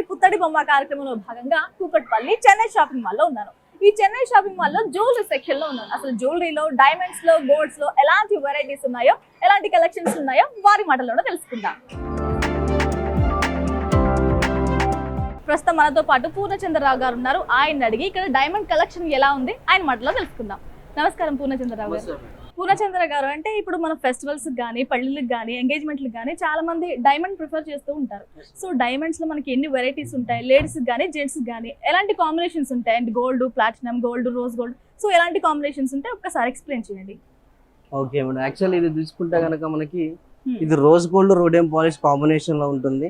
పుత్తడి బొమ్మ కార్యక్రమంలో భాగంగా కూకట్పల్లి చెన్నై షాపింగ్ మాల్ లో ఉన్నాను. ఈ చెన్నై షాపింగ్ మాల్ లో జ్యువెలరీ సెక్షన్ లో ఉన్నాను. అసలు జ్యువెలరీలో, డైమండ్స్ లో, గోల్డ్స్ లో ఎలాంటి వెరైటీస్ ఉన్నాయో, ఎలాంటి కలెక్షన్స్ ఉన్నాయో వారి మాటల్లోనే తెలుసుకుందాం. ప్రస్తుతం మనతో పాటు పూర్ణచంద్రరావు గారు ఉన్నారు. ఆయన అడిగి ఇక్కడ డైమండ్ కలెక్షన్ ఎలా ఉంది ఆయన మాటలో తెలుసుకుందాం. నమస్కారం పూర్ణచంద్రరావు గారు. పూర్ణచంద్ర గారు, అంటే ఇప్పుడు మన ఫెస్టివల్స్ కానీ, పెళ్లిళ్ళకి కానీ, ఎంగేజ్మెంట్లకు కానీ చాలా మంది డైమండ్ ప్రిఫర్ చేస్తూ ఉంటారు. సో డైమండ్స్ లో మనకి ఎన్ని వెరైటీస్ ఉంటాయి, లేడీస్ కానీ జెంట్స్ కానీ ఎలాంటి కాంబినేషన్స్ ఉంటాయి? And gold, platinum, gold, rose gold, so ఎలాంటి కాంబినేషన్స్ ఉంటాయి ఒక్కసారి ఎక్స్ప్లెయిన్ చేయండి. ఓకే మేడం, యాక్చువల్లీ ఇది చూసుకుంటే కనుక మనకి ఇది rose gold rhodium polish combination లో ఉంటుంది.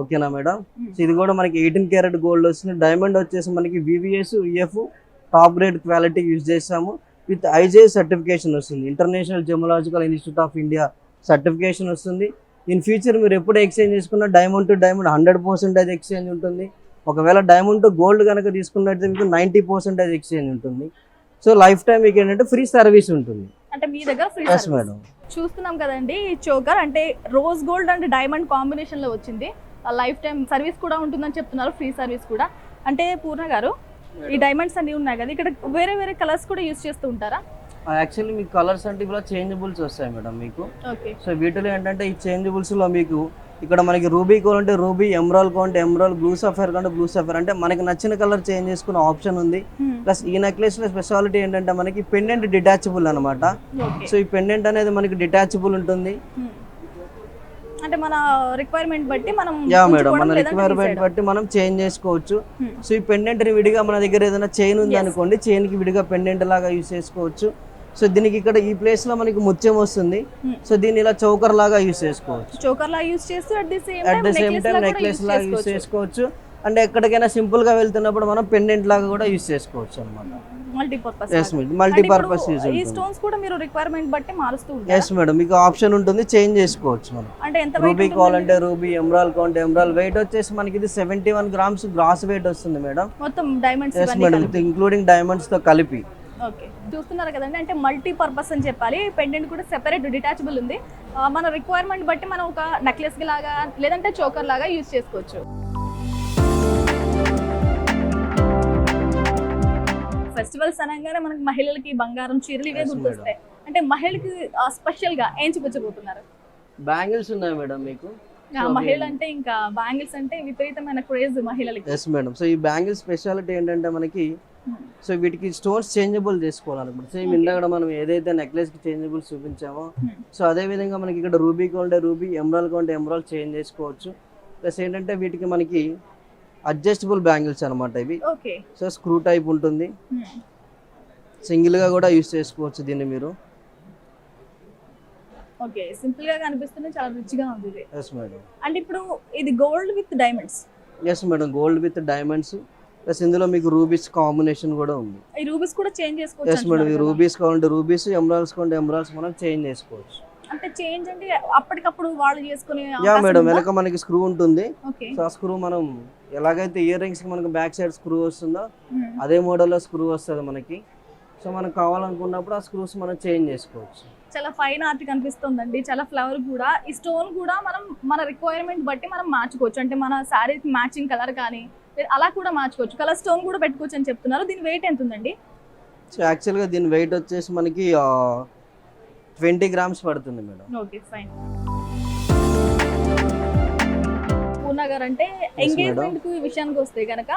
ఓకేనా మేడం? ఇది కూడా మనకి 18 క్యారెట్ గోల్డ్ వస్తుంది. డైమండ్ వచ్చేసి మనకి VVS UF top grade quality use చేసాము. విత్ IGI సర్టిఫికేషన్ వస్తుంది. International gemological institute of India certification వస్తుంది. ఇన్ ఫ్యూచర్ మీరు ఎప్పుడు ఎక్స్చేంజ్ చేసుకున్నా డైమండ్ టు డైమండ్ 100% ఎక్స్చేంజ్ ఉంటుంది. ఒకవేళ డైమండ్ టు గోల్డ్ కనుక తీసుకున్నట్లయితే మీకు 90% ఎక్స్చేంజ్ ఉంటుంది. సో లైఫ్ టైం మీకు ఏంటంటే ఫ్రీ సర్వీస్ ఉంటుంది. అంటే మీ దగ్గర ఫ్రీ సర్వీస్ మేడం. చూస్తున్నాం కదండి, ఈ చోకర్ అంటే rose gold and diamond combination లో వచ్చింది. లైఫ్ టైం సర్వీస్ కూడా ఉంటుందని చెప్తున్నారు, ఫ్రీ సర్వీస్ కూడా. అంటే పూర్ణ గారు, ఈ డైమండ్స్ అన్ని ఉన్నాయి కదా, ఇక్కడ వేరే వేరే కలర్స్ కూడా యూస్ చేస్తూ ఉంటారా? యాక్చువల్లీ మీకు కలర్స్ అంటే ఇలా చేంజబుల్స్ వస్తాయి మేడం మీకు. సో వీటిలో ఏంటంటే ఈ చేంజబుల్స్ లో మీకు ఇక్కడ మనకి రూబీ కావాలంటే రూబీ, ఎమరాల్ కావాలంటే ఎమరాల్, బ్లూ సఫైర్ కావాలంటే బ్లూ సఫైర్, అంటే మనకి నచ్చిన కలర్ చేంజ్ చేసుకునే ఆప్షన్ ఉంది. ప్లస్ ఈ నెక్లెస్ లో స్పెషాలిటీ ఏంటంటే మనకి పెండెంట్ డిటాచబుల్ అనమాట. సో ఈ పెండెంట్ అనేది మనకి డిటాచబుల్ ఉంటుంది. అంటే మన రిక్వైర్మెంట్ బట్టి మనం మేడం మన రిక్వైర్మెంట్ బట్టి మనం చేంజ్ చేసుకోవచ్చు. సో ఈ పెండెంట్ ని విడిగా మన దగ్గర ఏదైనా చైన్ ఉంది అనుకోండి, చైన్ కి విడిగా పెండెంట్ లాగా యూజ్ చేసుకోవచ్చు. సో దీనికి ఇక్కడ ఈ ప్లేస్ లో మనకి ముత్యం వస్తుంది. సో దీన్ని ఇలా చౌకర్ లాగా యూజ్ చేసుకోవచ్చు. చౌకర్ లాగా యూజ్ చేస్తూ at the same time necklace లాగా యూజ్ చేసుకోవచ్చు. అంటే ఎక్కడికైనా సింపుల్ గా వెళ్తున్నప్పుడు మనం పెండెంట్ లాగా కూడా యూజ్ చేసుకోవచ్చు అన్నమాట. Multipurpose use. ఈ స్టోన్స్ కూడా మీరు రిక్వైర్మెంట్ బట్టి మారుస్తూ ఉంటారు. yes మేడం, మీకు ఆప్షన్ ఉంటుంది, చేంజ్ చేసుకోవచ్చు మనం. అంటే ఎంత రూబీ కావాలంటే రూబీ, ఎమరాల్ కావాలంటే ఎమరాల్. వెయిట్ వచ్చేసి మనకి ఇది 71 గ్రామ్స్ గ్రాస్ వెయిట్ వస్తుంది మేడం. మొత్తం diamonds yes madam, including diamonds తో కలిపి. ఓకే, చూస్తున్నారు కదండి, అంటే మల్టీపర్పస్ అని చెప్పాలి. పెండెంట్ కూడా సెపరేట్ డిటాచబుల్ ఉంది. మన రిక్వైర్మెంట్ బట్టి మనం ఒక నెక్లెస్ లాగా లేదంటే చోకర్ లాగా యూజ్ చేసుకోవచ్చు. ఫెస్టివల్స్ అనగానే మనకి మహిళలకి బంగారం, చీరలు ఇవే గుర్తొస్తాయి. అంటే మహిళకి స్పెషల్ గా ఏం చూపించబోతున్నారు? బ్యాంగిల్స్ ఉన్నాయి మేడం మీకు. మహిళలు అంటే ఇంకా బ్యాంగిల్స్ అంటే విపరీతమైన క్రేజ్ మహిళలకి. yes madam. సో ఈ బ్యాంగిల్స్ స్పెషాలిటీ ఏంటంటే మనకి, సో వీటికి స్టోన్స్ చేంజబుల్ చేసుకోవాలన్నమాట. సేమ్ ఇందాక మనం ఏదైతే నెక్లెస్ కి చేంజబుల్ చూపించామో, సో అదే విధంగా మనకి ఇక్కడ రూబీ కావాలంటే రూబీ, ఎమరాల్ కావాలంటే ఎమరాల్ చేంజ్ చేసుకోవచ్చు. ప్లస్ ఏంటంటే వీటికి మనకి అడ్జస్టబుల్ బ్యాంగిల్స్ అనమాట ఇవి. సో స్క్రూ టైప్ ఉంటుంది, సింగిల్ గా కూడా యూస్ చేసుకోవచ్చు దీన్ని మీరు. ఓకే, సింపుల్ గా కనిపిస్తుంది, చాలా రిచ్ గా ఉంది ఇది. yes madam. అంటే ఇప్పుడు ఇది gold with diamonds. yes madam, gold with diamonds. Plus ఇందులో మీకు రూబీస్ కాంబినేషన్ కూడా ఉంది. ఈ రూబీస్ కూడా చేంజ్ చేసుకోవచ్చు. yes మేడం, ఈ రూబీస్ కావాలంటే రూబీస్, ఎమరాల్స్ కావాలంటే ఎమరాల్స్ మనం చేంజ్ చేసుకోవచ్చు. అంటే చేంజ్ అంటే అప్పటికప్పుడు వాళ్ళు చేసుకునే మేడం వెనక మనకి స్క్రూ ఉంటుంది. సో ఆ స్క్రూ మనం ఎలాగైతే ఇయర్ రింగ్స్ కి మనకి బ్యాక్ సైడ్ స్క్రూ వస్తుందో అదే మోడల్ లో స్క్రూ వస్తుంది మనకి. సో మనకు కావాలనుకున్నప్పుడు ఆ స్క్రూస్ మనం చేంజ్ చేసుకోవచ్చు. చాలా ఫైన్ ఆర్ట్ కనిపిస్తుందండి, చాలా ఫ్లవర్ కూడా. ఈ స్టోన్ కూడా మనం మన రిక్వైర్మెంట్ బట్టి మనం మార్చుకోవచ్చు. అంటే మన శారీ మ్యాచింగ్ కలర్ కానీ అలా కూడా మార్చుకోవచ్చు. కలర్ స్టోన్ కూడా పెట్టుకోవచ్చు అని చెప్తున్నారు. దీని వెయిట్ ఎంత ఉందండి? సో యాక్చువల్గా దీని వెయిట్ వచ్చేసి మనకి 20 గ్రామ్స్ పడుతుంది మేడం. Okay, fine. పూర్ణ గారు, అంటే ఎంగేజ్మెంట్ కు విషయానికి వస్తే కనుక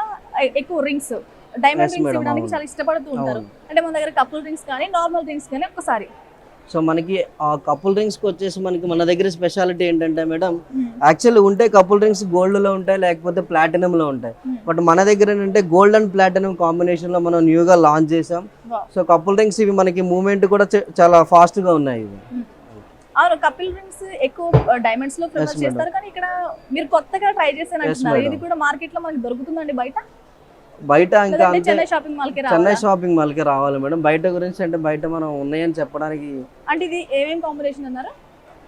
ఎక్కువ రింగ్స్, డైమండ్ రింగ్స్ ఇవ్వడానికి చాలా ఇష్టపడుతూ ఉంటారు. అంటే మన దగ్గర కపుల్ రింగ్స్ కానీ నార్మల్ రింగ్స్ కానీ ఒక్కసారి. సో మనకి ఆ కపుల్ రింగ్స్ కి వచ్చేసి మనకి మన దగ్గర స్పెషాలిటీ ఏంటంటే మేడం, యాక్చువల్లీ ఉంటే కపుల్ రింగ్స్ గోల్డ్ లో ఉంటాయి, లేకపోతే ప్లాటినం లో ఉంటాయి. బట్ మన దగ్గర ఏంటంటే గోల్డ్ అండ్ ప్లాటినం కాంబినేషన్ లో మనం న్యూగా లాంచ్ చేసాం. సో కపుల్ రింగ్స్ ఇవి మనకి మూవ్మెంట్ కూడా చాలా ఫాస్ట్ గా ఉన్నాయి ఇవి. అవును, కపుల్ రింగ్స్ ఎక్కువ డైమండ్స్ లో ప్రిఫర్ చేస్తారు, కానీ ఇక్కడ మీరు కొత్తగా ట్రై చేశారంటున్నారు. ఇది కూడా మార్కెట్ లో మనకి దొరుకుతుందండి బయట? బయట ఇంకా చెన్నై షాపింగ్ మాల్ కి రావాలి మేడం. బయట గురించి అంటే బయట మనం ఉన్నాయని చెప్పడానికి. అంటే ఇది ఏమేం కాంబినేషన్ అన్నారు?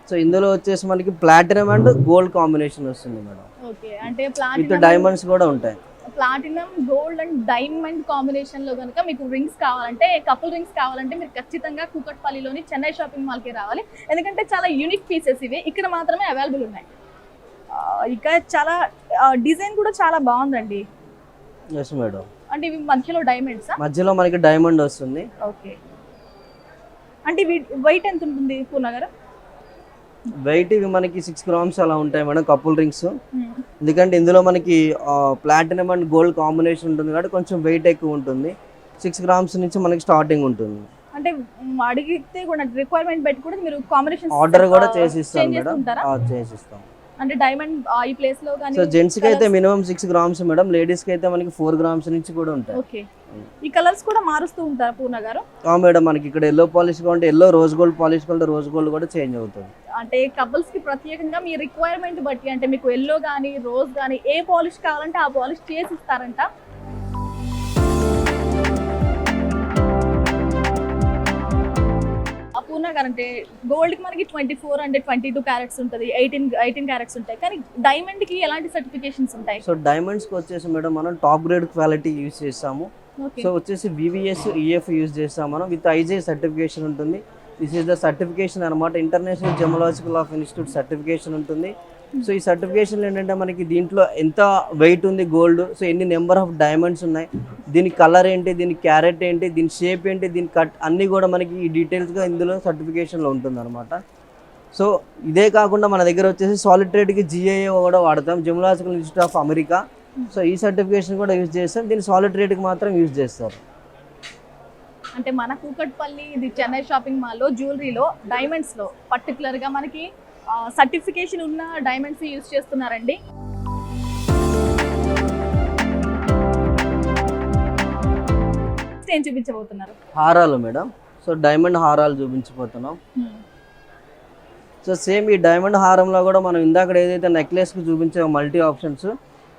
సో ఇందులో వచ్చేసి మనకి ప్లాటినం అండ్ గోల్డ్ కాంబినేషన్ వస్తుంది మేడం. ఓకే, అంటే విత్ డైమండ్స్ కూడా ఉంటాయి. Platinum, gold and diamond combination లో కనుక మీకు రింగ్స్ కావాలంటే, కపుల్ రింగ్స్ కావాలంటే మీరు ఖచ్చితంగా కూకట్పల్లిలోని చెన్నై షాపింగ్ మాల్ కి రావాలి. ఎందుకంటే చాలా యూనిక్ పీసెస్ ఇవి ఇక్కడ మాత్రమే అవైలబుల్ ఉన్నాయి. ఇక చాలా డిజైన్ కూడా చాలా బాగుందండి. Yes madam. అంటే ఇవి మధ్యలో డైమండ్సా? మధ్యలో మనకి డైమండ్ వస్తుంది. ఓకే. అంటే వెయిట్ ఎంత ఉంటుంది పూర్ణ గారు? వెయిట్ ఇవి మనకి 6 గ్రామ్స్ అలా ఉంటాయి మేడం, కపుల్ రింగ్స్. ఎందుకంటే ఇందులో మనకి ప్లాటినం అండ్ గోల్డ్ కాంబినేషన్ ఉంటుంది కాబట్టి కొంచెం వెయిట్ ఎక్కువ ఉంటుంది. 6 గ్రామ్స్ నుంచి మనకి స్టార్టింగ్ ఉంటుంది. అంటే అడిగితే కూడా రిక్వైర్మెంట్ పెట్టి కూడా మీరు కాంబినేషన్ ఆర్డర్ కూడా చేసిస్తాం మేడం. చేసిస్తాం. అంటే డైమండ్ ఈ ప్లేస్ లో గాని. సో జెంట్స్ కి అయితే మినిమం 6 గ్రామ్స్ మేడం, లేడీస్ కి అయితే మనకి 4 గ్రామ్స్ నుంచి కూడా ఉంటాయి. ఓకే. ఈ కలర్స్ కూడా మారుస్తూ ఉంటారా పూర్ణ గారు? మేడం, మనకి ఇక్కడ ఎల్లో పాలిష్ కావాలంటే ఎల్లో, రోజ్ గోల్డ్ పాలిష్ కావాలంటే రోజ్ గోల్డ్ కూడా చేంజ్ అవుతుంది. అంటే కపుల్స్ కి ప్రత్యేకంగా మీ రిక్వైర్మెంట్ బట్టి, అంటే మీకు ఎల్లో గానీ రోజ్ గానీ ఏ పాలిష్ కావాలంటే ఆ పాలిష్ చేసి ఇస్తారంట. పూర్ణ గారు అంటే గోల్డ్ కి మనకి 24 అంటే 22 క్యారెట్స్ ఉంటుంది, 18 క్యారెట్స్ ఉంటాయి. కానీ డైమండ్ కి ఎలాంటి సర్టిఫికేషన్స్ ఉంటాయి? సో డైమండ్స్ కి వచ్చేసి మేడం మనం టాప్ గ్రేడ్ క్వాలిటీ యూజ్ చేస్తాము. సో వచ్చేసి VVS EF యూజ్ చేస్తాం మనం, విత్ IJ సర్టిఫికేషన్ ఉంటుంది. దిస్ ఈస్ ద సర్టిఫికేషన్ అనమాట, ఇంటర్నేషనల్ జెమలాజికల్ ఆఫ్ ఇన్స్టిట్యూట్ సర్టిఫికేషన్ ఉంటుంది. సో ఈ సర్టిఫికేషన్ ఏంటంటే మనకి దీంట్లో ఎంత వెయిట్ ఉంది గోల్డ్, సో ఎన్ని నెంబర్ ఆఫ్ డైమండ్స్ ఉన్నాయి, దీని కలర్ ఏంటి, దీని క్యారెట్ ఏంటి, దీని షేప్ ఏంటి, దీని కట్ అన్నీ కూడా మనకి ఈ డీటెయిల్స్గా ఇందులో సర్టిఫికేషన్లో ఉంటుంది అనమాట. సో ఇదే కాకుండా మన దగ్గర వచ్చేసి సాలిడ్ ట్రేడ్కి GIA కూడా వాడతాం, జెమలాజికల్ ఇన్స్టిట్యూట్ ఆఫ్ అమెరికా. సో ఈ సర్టిఫికేషన్ కూడా యూజ్ చేస్తాం, దీన్ని సాలిడ్ ట్రేడ్కి మాత్రం యూజ్ చేస్తారు. అంటే మన కూకట్పల్లి ఇది చెన్నై షాపింగ్ మాల్లో జ్యువెలరీలో డైమండ్స్లో పర్టికులర్గా మనకి సర్టిఫికేషన్ ఉన్న డైమండ్స్ యూజ్ చేస్తున్నారండి. ఏం చూపించబోతున్నారు? హారాలు మేడం. సో డైమండ్ హారాలు చూపించబోతున్నాం. సో సేమ్ ఈ డైమండ్ హారంలో కూడా మనం ఇందాక ఏదైతే నెక్లెస్కి చూపించే మల్టీ ఆప్షన్స్,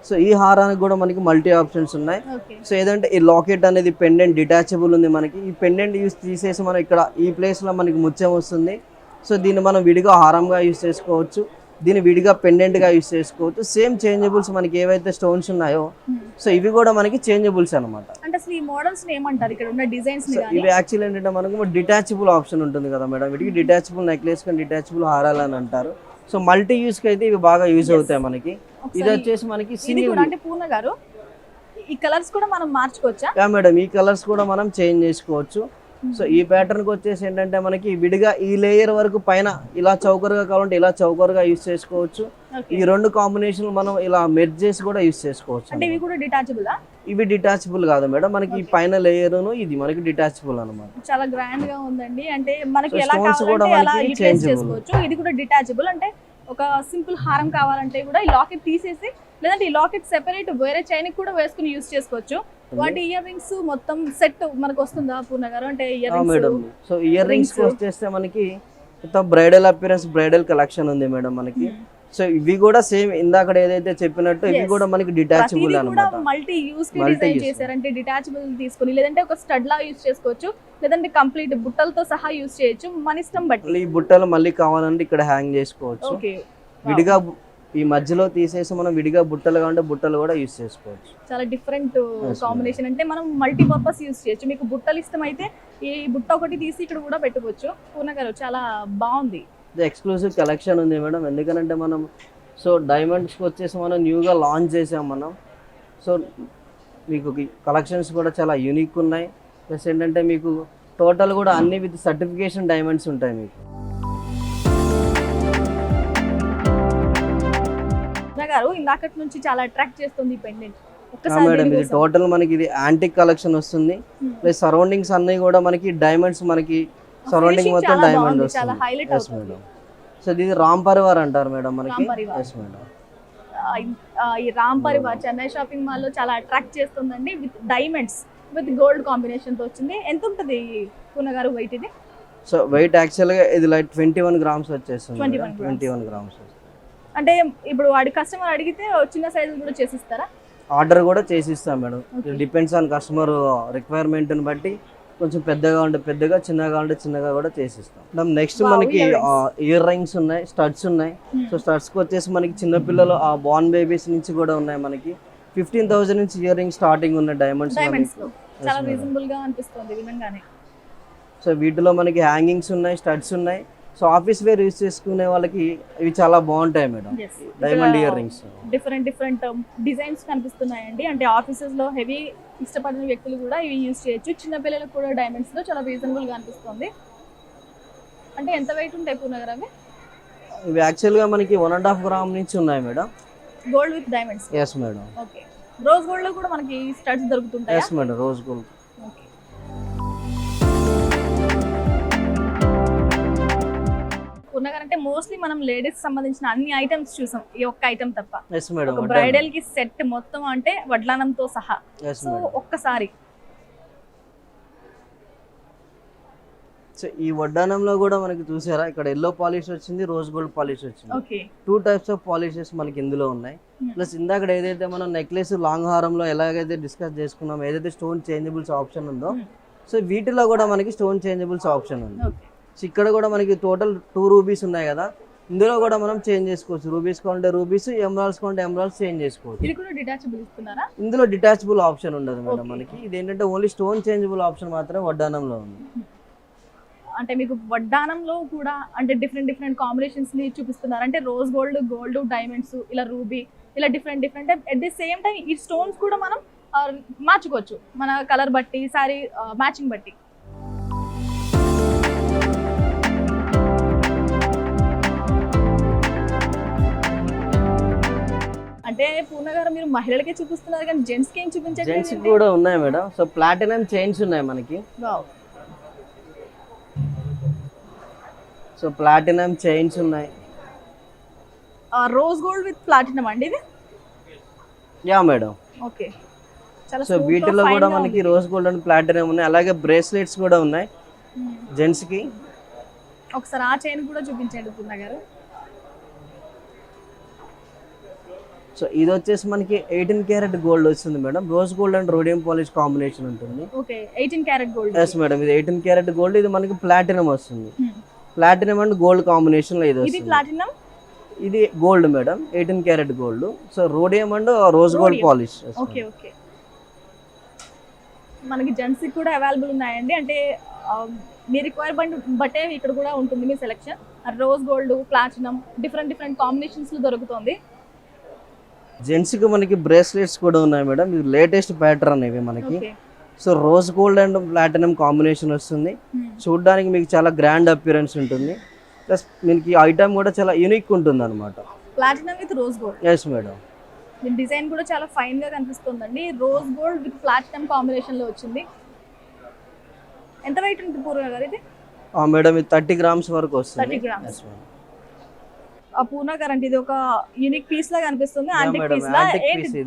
సో ఈ హారానికి కూడా మనకి మల్టీ ఆప్షన్స్ ఉన్నాయి. సో ఏదంటే ఈ లాకెట్ అనేది పెండెంట్ డిటాచబుల్ ఉంది మనకి. ఈ పెండెంట్ యూస్ తీసేసి మనం ఇక్కడ ఈ ప్లేస్లో మనకి ముత్యం వస్తుంది. సో దీన్ని మనం విడిగా హారంగా యూస్ చేసుకోవచ్చు, దీన్ని విడిగా పెండెంట్గా యూస్ చేసుకోవచ్చు. సేమ్ చేంజబుల్స్ మనకి ఏవైతే స్టోన్స్ ఉన్నాయో సో ఇవి కూడా మనకి చేంజబుల్స్ అనమాట. అంటే అసలు ఈ మోడల్స్ ఏమంటారు ఇక్కడ ఉన్న డిజైన్స్? ఇవి యాక్చువల్ ఏంటంటే మనకు డిటాచబుల్ ఆప్షన్ ఉంటుంది కదా మేడం, వీటికి డిటాచబుల్ నెక్లెస్ కానీ డిటాచబుల్ హారాలు అని అంటారు. సో మల్టీ యూస్ కి అయితే ఇవి బాగా యూజ్ అవుతాయి మనకి. ఇది వచ్చేసి మనకి సింగిల్. అంటే పూర్ణ గారు ఈ కలర్స్ కూడా మనం మార్చుకోవచ్చా? మేడం, ఈ కలర్స్ కూడా మనం చేంజ్ చేసుకోవచ్చు. సో ఈ ప్యాటర్న్ కి వచ్చేసి ఏంటంటే మనకి విడిగా ఈ లేయర్ వరకు పైన ఇలా చౌకర్గా కావాలంటే ఇలా చౌకర్గా యూజ్ చేసుకోవచ్చు. ఈ రెండు కాంబినేషన్ మనం ఇలా మెర్జ్ చేసి కూడా యూజ్ చేసుకోవచ్చు. అంటే ఇవి కూడా డిటాచబుల్? ఇవి డిటాచబుల్ కాదు మేడం, మనకి ఈ పైన లేయర్ ఇది మనకి డిటాచబుల్ అన్నమాట. చాలా గ్రాండ్ గా ఉందండి. అంటే మనకి ఎలా కావాలంటే అలా యూటిలైజ్ చేసుకోవచ్చు. ఇది కూడా డిటాచబుల్. అంటే ఒక సింపుల్ హారం కావాలంటే కూడా ఈ లాకెట్ తీసేసి, లేదంటే ఈ లాకెట్ సెపరేట్ వేరే చైన్ కూడా వేసుకుని యూజ్ చేసుకోవచ్చు. వాటి ఇయర్ రింగ్స్ మొత్తం సెట్ మనకు వస్తుందా పూర్ణ గారు? అంటే ear rings madam. So ear rings వచ్చేస్తే మనకి మొత్తం బ్రైడల్ అపియరెన్స్, బ్రైడల్ కలెక్షన్ ఉంది మేడం మనకి. సో ఇవి కూడా సేమ్ ఇందాక ఏదైతే చెప్పినట్టు ఇవి కూడా మనకి డిటాచబుల్ అన్నమాట. మల్టీ యూస్ కి డిజైన్ చేశారంటే డిటాచబుల్ తీసుకొని, లేదంటే ఒక స్టడ్ లా యూజ్ చేసుకోవచ్చు, లేదంటే కంప్లీట్ బుట్టలతో సహా యూజ్ చేయొచ్చు, మన ఇష్టం బట్టి. ఈ బుట్టలు మళ్ళీ కావాలంటే ఇక్కడ హ్యాంగ్ చేసుకోవచ్చు. విడిగా ఈ మధ్యలో తీసేసి మనం విడిగా బుట్టలు కావాలంటే బుట్టలు కూడా యూజ్ చేసుకోవచ్చు. చాలా డిఫరెంట్ కాంబినేషన్. అంటే మనం మల్టీ పర్పస్ యూజ్ చేయొచ్చు. మీకు బుట్టలు ఇష్టం అయితే ఈ బుట్ట ఒకటి తీసి ఇక్కడ కూడా పెట్టుకోవచ్చు. పూర్ణ గారు చాలా బాగుంది. ఎక్స్క్లూసివ్ కలెక్షన్ ఉంది మేడం, ఎందుకంటే మనం సో డైమండ్స్కి వచ్చేసి మనం న్యూగా లాంచ్ చేసాం మనం. సో మీకు కలెక్షన్స్ కూడా చాలా యూనిక్ ఉన్నాయి. ప్లస్ ఏంటంటే మీకు టోటల్ కూడా అన్ని విత్ సర్టిఫికేషన్ డైమండ్స్ ఉంటాయి మీకు. గారు ఇందాకటి నుంచి చాలా అట్రాక్ట్ చేస్తుంది ఈ పెండెంట్. మేడం ఇది టోటల్ మనకి ఇది యాంటిక్ కలెక్షన్ వస్తుంది. ప్లస్ సరౌండింగ్స్ అన్ని కూడా మనకి డైమండ్స్, మనకి సరౌండింగ్ మొత్తం డైమండ్ వస్తుంది. సో ఇది రామ్ పరివార్ అంటారు మేడం మనకి. ఈ రామ్ పరివార్ చెన్నై షాపింగ్ మాల్ లో చాలా అట్రాక్ట్ చేస్తుందండి. With diamonds with gold combination తో వచ్చింది. ఎంత ఉంటుంది పూర్ణ గారు వెయిట్ ఇది? సో వెయిట్ యాక్చువల్ గా ఇది లైక్ 21 గ్రామ్స్ వచ్చేస్తుంది. 21 గ్రామ్స్. అంటే ఇప్పుడు వాడి కస్టమర్ అడిగితే చిన్న సైజు కూడా చేసిస్తారా? ఆర్డర్ కూడా చేసిస్తాం madam. Depends on customer requirement ని బట్టి కొంచెం పెద్దగా ఉంటే పెద్దగా, చిన్నగా ఉంటే చిన్నగా కూడా చేసిస్తాం. నెక్స్ట్ మనకి ఇయర్ రింగ్స్ ఉన్నాయి, స్టడ్స్ ఉన్నాయి. సో స్టడ్స్ కి వచ్చేసి మనకి చిన్నపిల్లలు బార్న్ బేబీస్ నుంచి కూడా ఉన్నాయి మనకి. 15,000 నుంచి ఇయర్ రింగ్ స్టార్టింగ్ ఉన్నాయి డైమండ్స్. చాలా రీజనబుల్ గా అనిపిస్తుంది వినంగానే. సో వీటిలో మనకి హ్యాంగింగ్స్ ఉన్నాయి, స్టడ్స్ ఉన్నాయి. సో ఆఫీస్ వేర్ యూస్ చేసుకునే వాళ్ళకి ఇవి చాలా బాగుంటాయి madam, diamond earrings. Different designs కనిపిస్తున్నాయండి. అంటే ఆఫీసెస్ లో హెవీ ఇష్టపడిన వ్యక్తులు కూడా ఇవి యూజ్ చేయొచ్చు. చిన్న పిల్లలకు కూడా డైమండ్స్ లో చాలా రీజనబుల్ గా అనిపిస్తుంది. అంటే ఎంత వెయిట్ ఉంటాయి పూర్ణగారు అవి? ఇవి యాక్చువల్గా మనకి 1.5 గ్రామ్ నుంచి ఉన్నాయి madam. Gold with diamonds? Yes madam. Okay. Rose gold లో కూడా మనకి స్టడ్స్ దొరుకుతుంటాయి? Yes madam, rose gold. Okay. పూర్ణగారు అంటే మోస్ట్లీ మనం లేడీస్ సంబంధించిన అన్ని ఐటమ్స్ చూసాం, ఈ ఒక్క ఐటమ్ తప్ప. Yes madam. ఒక బ్రైడల్ కి సెట్ మొత్తం అంటే వడ్లానంతో సహా. సో ఒక్కసారి సో ఈ వడ్డానంలో కూడా మనకి చూసారా, ఇక్కడ ఎల్లో పాలిష్ వచ్చింది, రోజ్ గోల్డ్ పాలిష్ వచ్చింది. ఓకే. 2 టైప్స్ ఆఫ్ పాలిషెస్ మనకి ఇందులో ఉన్నాయి. ప్లస్ ఇందాక ఏదైతే మనం నెక్లెస్ లాంగ్ హారంలో ఎలాగైతే డిస్కస్ చేసుకున్నాం, ఏదైతే స్టోన్ చేంజబుల్స్ ఆప్షన్ ఉందో, సో వీటిలో కూడా మనకి స్టోన్ చేంజబుల్స్ ఆప్షన్ ఉంది. సో ఇక్కడ కూడా మనకి టోటల్ 2 రూబీస్ ఉన్నాయి కదా, ఇందులో కూడా మనం చేంజ్ చేసుకోవచ్చు. రూబీస్ కావాలంటే రూబీస్, ఎమరాల్డ్స్ కావాలంటే ఎమరాల్డ్స్ చేంజ్ చేసుకోవచ్చు. ఇది కూడా డిటాచబుల్ ఇస్తున్నారా? ఇందులో డిటాచబుల్ ఆప్షన్ ఉండదు మేడం మనకి. ఇది ఏంటంటే ఓన్లీ స్టోన్ చేంజబుల్ ఆప్షన్ మాత్రమే వడ్డానంలో ఉంది. అంటే మీకు వడ్డానంలో కూడా అంటే డిఫరెంట్ కాంబినేషన్స్ ని చూపిస్తున్నారు. అంటే రోజ్ గోల్డ్ డైమండ్స్, ఇలా రూబీ, ఇలా different at the same time ఈ స్టోన్స్ కూడా మనం మార్చుకోవచ్చు మన కలర్ బట్టి, సారీ మ్యాచింగ్ బట్టి. అంటే పూర్ణగారు మీరు మహిళలకే చూపిస్తున్నారు కానీ జెంట్స్ కి ఏం చూపించండి? జెంట్స్ కూడా ఉన్నాయి మేడం. సో ప్లాటినం చైన్స్ ఉన్నాయి మనకి. సో ప్లాటినం చైన్స్ ఉన్నాయి. రోజ్ గోల్డ్ విత్ ప్లాటినం అండి ఇది? Yeah madam. ఓకే. సో వీటిలో కూడా మనకి రోజ్ గోల్డ్ అండ్ ప్లాటినం ఉన్నాయి. అలాగే బ్రేస్లెట్స్ కూడా ఉన్నాయి జెంట్స్ కి. ఒకసారి ఆ చైన్ కూడా చూపించండి పూర్ణగారు. సో ఇది వచ్చేసి మనకి 18 క్యారెట్ గోల్డ్ వస్తుంది madam. Rose gold and rhodium polish combination ఉంటుంది. Okay. 18 carat gold. Yes madam, ఇది 18 క్యారెట్ గోల్డ్. ఇది మనకి ప్లాటినం వస్తుంది. ప్లాటినం అండ్ గోల్డ్ కాంబినేషన్ లో ఇది వస్తుంది. ఇది ప్లాటినం, ఇది gold madam, 18 carat gold. So rhodium and rose gold polish. Okay. మనకి జెంట్స్ కూడా అవైలబుల్ ఉన్నాయండి. అంటే మీ రిక్వైర్మెంట్ బట్టే ఇక్కడ కూడా ఉంటుంది మీ selection. Rose gold, platinum different combinations లో దొరుకుతుంది. జెంట్స్ కి మనకి బ్రేస్లెట్స్ కూడా ఉన్నాయి మేడం. ఇది లేటెస్ట్ ప్యాటర్న్ ఇవి మనకి. So rose gold and platinum combination వస్తుంది. చూడడానికి మీకు చాలా గ్రాండ్ అపియరెన్స్ ఉంటుంది. ప్లస్ మీకు ఐటమ్ కూడా చాలా యూనిక్ ఉంటుంది అనమాట. Platinum with rose gold. Yes madam. Design కూడా చాలా ఫైన్ గా కనిపిస్తుందండి. Rose gold with platinum combination లో వచ్చింది. ఎంత వెయిట్ ఉంటుంది పూర్ణ గారు ఇది? మేడం ఇది 30 గ్రామ్స్ వరకు వస్తుంది. 30 గ్రామ్స్. ఆ పూర్ణ గారు అంటే ఇది ఒక యూనిక్ పీస్ లా కనిపిస్తుంది. యాంటిక్ పీస్ లా.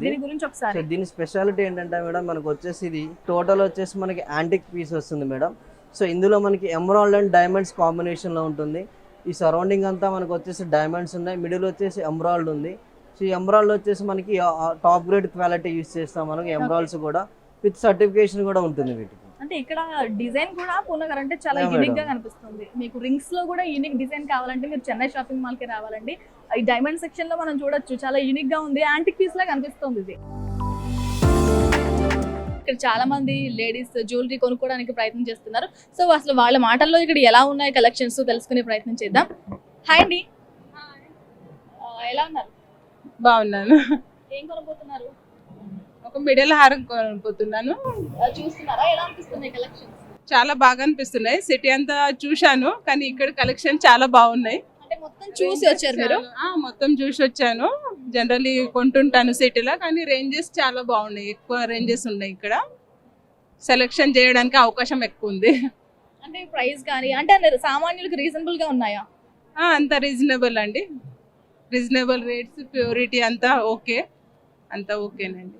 దీని గురించి ఒకసారి. దీని స్పెషాలిటీ ఏంటంటే మేడం, మనకు వచ్చేసి ఇది టోటల్ వచ్చేసి మనకి యాంటిక్ పీస్ వస్తుంది మేడం. సో ఇందులో మనకి ఎమరాల్డ్ అండ్ డైమండ్స్ కాంబినేషన్ లో ఉంటుంది. ఈ సరౌండింగ్ అంతా మనకు వచ్చేసి డైమండ్స్ ఉన్నాయి, మిడిల్ వచ్చేసి ఎమరాల్డ్ ఉంది. సో ఈ ఎమరాల్డ్ వచ్చేసి మనకి టాప్ గ్రేడ్ క్వాలిటీ యూస్ చేస్తాం మనకి. ఎమరాల్డ్స్ కూడా విత్ సర్టిఫికేషన్ కూడా ఉంటుంది వీటికి. అంటే ఇక్కడ డిజైన్ కూడా పూర్ణగారు అంటే చాలా యూనిక్ గా కనిపిస్తుంది. మీకు రింగ్స్ లో కూడా యూనిక్ డిజైన్ కావాలంటే మీరు చెన్నై షాపింగ్ మాల్ కి రావాలండి. ఈ డైమండ్ సెక్షన్ లో మనం చూడొచ్చు, చాలా యూనిక్ గా ఉంది. యాంటిక్ పీస్ లా కనిపిస్తుంది ఇది. ఇక్కడ చాలా మంది లేడీస్ జ్యువెలరీ కొనుక్కోవడానికి ప్రయత్నం చేస్తున్నారు. సో అసలు వాళ్ళ మాటల్లో ఇక్కడ ఎలా ఉన్నాయి కలెక్షన్స్ తెలుసుకునే ప్రయత్నం చేద్దాం. హాయ్ అండి, ఎలా ఉన్నారు? బాగున్నాను. ఏం కొనబోతున్నారు? ఒక మిడిల్ హారం కొనబోతున్నాను. చూస్తున్నారా? ఎలా అనిపిస్తున్నాయి కలెక్షన్స్? చాలా బాగా అనిపిస్తున్నాయి. సిటీ అంతా చూశాను కానీ ఇక్కడ కలెక్షన్ చాలా బాగున్నాయి. అంటే మొత్తం చూసి వచ్చారు మీరు? మొత్తం చూసి వచ్చాను. జనరల్లీ కొంటుంటాను సిటీలో, కానీ రేంజెస్ చాలా బాగున్నాయి. ఎక్కువ రేంజెస్ ఉన్నాయి ఇక్కడ. సెలెక్షన్ చేయడానికి అవకాశం ఎక్కువ ఉంది. అంటే ప్రైస్ కానీ అంటే సామాన్యులకు రీజనబుల్ గా ఉన్నాయా? అంత రీజనబుల్ అండి. రీజనబుల్ రేట్స్, ప్యూరిటీ అంతా ఓకే, అంతా ఓకేనండి.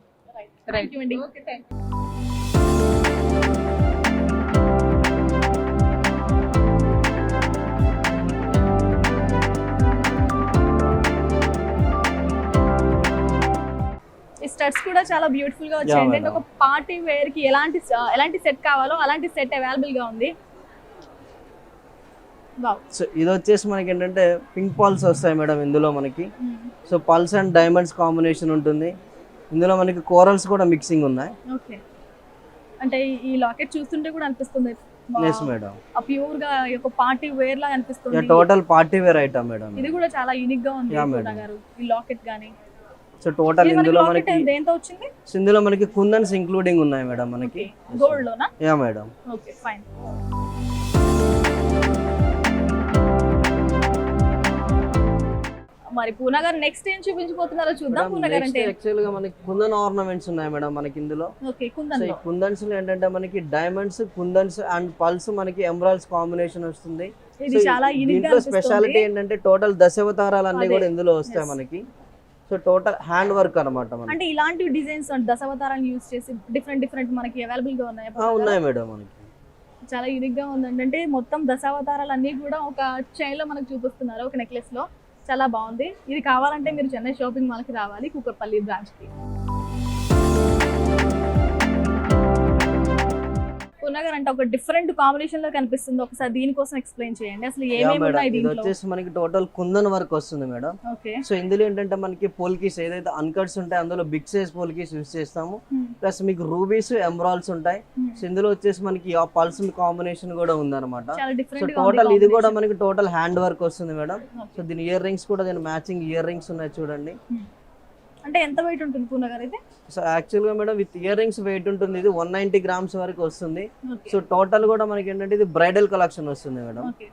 రైట్ అండి. Okay, thank you. ఈ స్టడ్స్ కూడా చాలా బ్యూటిఫుల్ గా వచ్చాయండి. అంటే ఒక పార్టీ వేర్ కి ఎలాంటి సెట్ కావాలో అలాంటి సెట్ అవైలబుల్ గా ఉంది. సో ఇది వచ్చేసి మనకి ఏంటంటే పింక్ పాల్స్ వస్తాయి మేడం ఇందులో మనకి. So pulse and diamonds combination ఉంటుంది. ఇందులో మనకి కోరల్స్ కూడా మిక్సింగ్ ఉన్నాయి. ఓకే. అంటే ఈ లాకెట్ చూస్తుంటే కూడా అనిపిస్తుంది ఎస్ మేడం. ప్యూర్ గా ఒక పార్టీ వేర్ లా అనిపిస్తుంది. Total party wear item madam. ఇది కూడా చాలా యూనిక్ గా ఉంది Yeah, పూర్ణ madam. గారు. ఈ లాకెట్ గానీ సో టోటల్ ఇందులో మనకి దేంతో వచ్చింది? ఇందులో మనకి కుందన్స్ ఇంక్లూడింగ్ ఉన్నాయి మేడం మనకి. గోల్డ్ లోనా? Yeah madam. Okay fine. మరి పూనా గారు నెక్స్ట్ ఏం చూపించబోతున్నారో చూద్దాం. పూనా గారు అంటే యాక్చువల్ గా మనకి కుందన్ ఆర్నమెంట్స్ ఉన్నాయి మేడం మనకి ఇందులో. ఓకే సో కుందన్ ఈ కుందన్స్ లో ఏంటంటే మనకి డైమండ్స్, కుందన్స్ అండ్ పల్స్ మనకి ఎమరాల్డ్స్ కాంబినేషన్ వస్తుంది. ఇది చాలా యూనిక్ గా దీంట్లో స్పెషాలిటీ అనిపిస్తుంది. ఏంటంటే టోటల్ దశావతారాలు అన్ని అదే. కూడా ఇందులో వస్తాయి Yes. మనకి. సో టోటల్ హ్యాండ్ వర్క్ అన్నమాట మనకి. అంటే ఇలాంటి డిజైన్స్ దశావతారాన్ని యూస్ చేసి డిఫరెంట్ మనకి అవైలబుల్ గా ఉన్నాయి. ఉన్నాయి మేడం మనకి. చాలా యూనిక్ గా ఉందండి. అంటే మొత్తం దశావతారాలు అన్ని కూడా ఒక చైన్ లో మనకు చూపిస్తున్నారు, ఒక నెక్లెస్ లో. చాలా బాగుంది. ఇది కావాలంటే మీరు చెన్నై షాపింగ్ మాల్ కి రావాలి, కూకట్పల్లి బ్రాంచ్ కి. పూర్ణగారు అంటే ఒక డిఫరెంట్ కాంబినేషన్ లో కనిపిస్తుంది. ఒకసారి దీనికోసం ఎక్స్ప్లెయిన్ చేయండి. అసలు యా ఏమేమి మేడం, ఉన్నాయి ఇది దీంట్లో? వచ్చేసి మనకి టోటల్ కుందన్ వర్క్ వస్తుంది మేడం. ఓకే సో ఇందులో ఏంటంటే మనకి పోల్కీస్ ఏదైతే అన్కట్స్ ఉంటాయి అందులో బిగ్ సైజ్ పోల్కీస్ యూస్ చేస్తాము. ప్లస్ మీకు రూబీస్, ఎమరాల్డ్స్ ఉంటాయి. సో ఇందులో వచ్చేసి మనకి ఆ పల్స్ కాంబినేషన్ కూడా ఉందన్నమాట. చాలా సో డిఫరెంట్ గా టోటల్ ఇది కూడా ఉంది మనకి టోటల్ హ్యాండ్ వర్క్ వస్తుంది మేడం. combination. సో దీని ఇయర్ రింగ్స్ కూడా దీని మ్యాచింగ్ ఇయర్ రింగ్స్ ఉన్నాయి చూడండి. అంటే ఎంత వెయిట్ ఉంటుంది పూర్ణగారు ఇది? సో యాక్చువల్ గా madam with earrings weight ఉంటుంది. ఇది 190 గ్రామ్స్ వరకు వస్తుంది. ఓకే సో టోటల్ కూడా మనకి ఏంటంటే ఇది బ్రైడల్ కలెక్షన్ వస్తుంది మేడం. ఓకే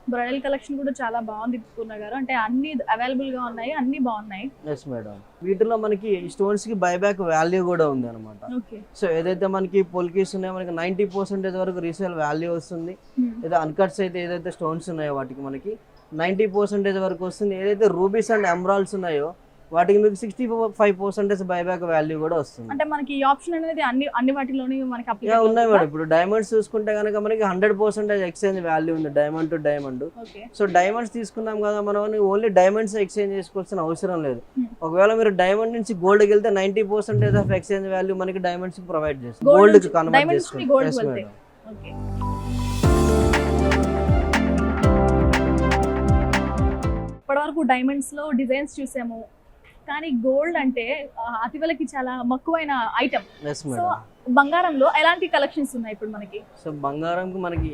బ్రైడల్ కలెక్షన్ కూడా చాలా బాగుంది పూర్ణగారు. అంటే అన్ని అవైలబుల్ గా ఉన్నాయి, అన్ని బాగున్నాయి. Yes madam. వీటిలో మనకి స్టోన్స్ కి బైబ్యాక్ వాల్యూ కూడా ఉంది అనమాట. ఓకే సో ఏదైతే మనకి పొల్కీస్ ఉన్నాయో మనకి 90% వరకు రీసేల్ వాల్యూ వస్తుంది. ఏదో అన్కట్స్ అయితే ఏదైతే స్టోన్స్ ఉన్నాయో వాటికి మనకి 90% వరకు వస్తుంది. ఏదైతే రూబీస్ అండ్ ఎమరాల్డ్స్ ఉన్నాయో వాటికి మీకు 65% బైబ్యాక్ వాల్యూ కూడా వస్తుంది. అంటే మనకి ఈ ఆప్షన్ అనేది అన్ని వాటిలోని మనకి యా అప్లికేబుల్ ఉన్నాయి మేడం. ఇప్పుడు డైమండ్స్ చూసుకుంటే కనుక మనకి 100% ఎక్స్చేంజ్ వాల్యూ ఉంది diamond to diamond. Okay so diamonds తీసుకున్నాం కదా మనం, ఓన్లీ డైమండ్స్ ఎక్స్చేంజ్ చేసుకోవాల్సిన అవసరం లేదు. ఒకవేళ మీరు డైమండ్ నుంచి గోల్డ్ కి వెళ్తే 90% ఆఫ్ ఎక్స్చేంజ్ వాల్యూ మనకి డైమండ్స్ ప్రొవైడ్ చేస్తుంది. Gold గోల్డ్ కి నుంచి- కన్వర్ట్ diamonds కి gold చేసుకుంటాం. వెళ్తాయి. ఓకే ఇప్పటివరకు డైమండ్స్ లో డిజైన్స్ చూసాము, కానీ గోల్డ్ అంటే అతివలకి చాలా మక్కువైన ఐటమ్. Yes so madam. బంగారంలో ఎలాంటి కలెక్షన్స్ ఉన్నాయి ఇప్పుడు మనకి? సో బంగారంకి మనకి